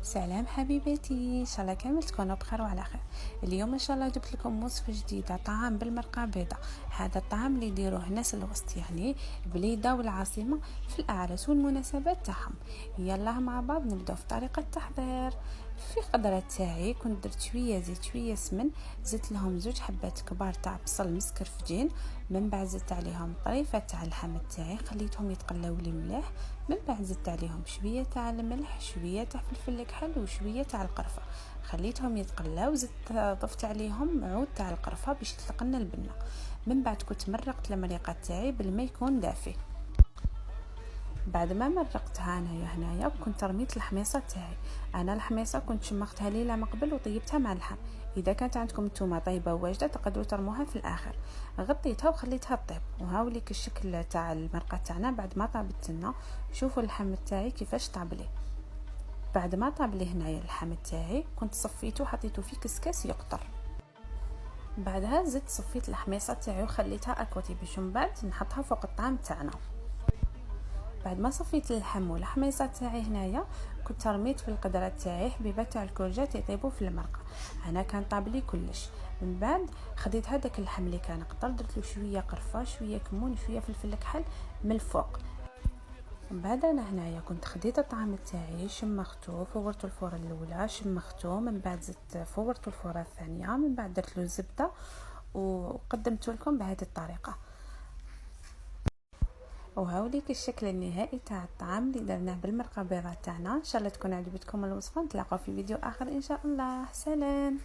سلام حبيبتي، ان شاء الله كامل تكونوا بخير وعلى خير. اليوم ان شاء الله جبت لكم وصفه جديده، طعام بالمرقه بيضاء. هذا الطعام اللي يديروه ناس الوسط، يعني بليده والعاصمه، في الاعراس والمناسبات تاعهم. يلا مع بعض نبداو في طريقه التحضير. في قدره تاعي كنت درت شويه زيت شويه سمن، زدت لهم 2 حبات كبار تاع بصل مسكرفجين، من بعد زدت عليهم طريفه تاع اللحم تاعي، خليتهم يتقلاو لي مليح. من بعد زدت عليهم شويه تاع الملح، شويه تاع فلفل كحل وشويه تاع القرفه، خليتهم يتقلاو. زدت ضفت عليهم عود تاع القرفه باش تلقنا البنه. من بعد كنت مرقت المريقه تاعي بالماء يكون دافي. بعد ما مرقتها هنايا كنت رميت الحميصه تاعي. انا الحميصه كنت شمختها ليله من قبل وطيبتها مع اللحم. اذا كانت عندكم التومه طيبه واجده تقدروا ترموها في الاخر. غطيتها وخليتها تطيب، وهاوليك الشكل تاع المرقه تاعنا بعد ما طابت لنا. شوفوا اللحم تاعي كيفاش طاب لي. بعد ما طاب لي هنايا اللحم تاعي كنت صفيته وحطيته في كسكاس يقطر. بعدها زدت صفيت الحميصه تاعي وخليتها اكوتي باش من بعد نحطها فوق الطعام تاعنا. بعد ما صفيت اللحم والحميصه تاعي هنايا كنت رميت في القدره تاعي حبيبات تاع الكورجات يطيبوا في المرقه. انا كان طاب لي كلش. من بعد خديت هذاك اللحم اللي كان قطر، درت له شويه قرفه شويه كمون شويه فلفل كحل من الفوق. من بعد انا هنايا كنت خديت الطعام تاعي شمختو، فورت الفوره الاولى شمختو، من بعد زدت فورت الفوره الثانيه، من بعد درت له زبده وقدمت لكم بهذه الطريقه. وهاوليك الشكل النهائي تاع الطعام اللي درناه بالمرقه البيضاء تاعنا. ان شاء الله تكون عجبتكم الوصفه. نتلاقاو في فيديو اخر ان شاء الله. سلام.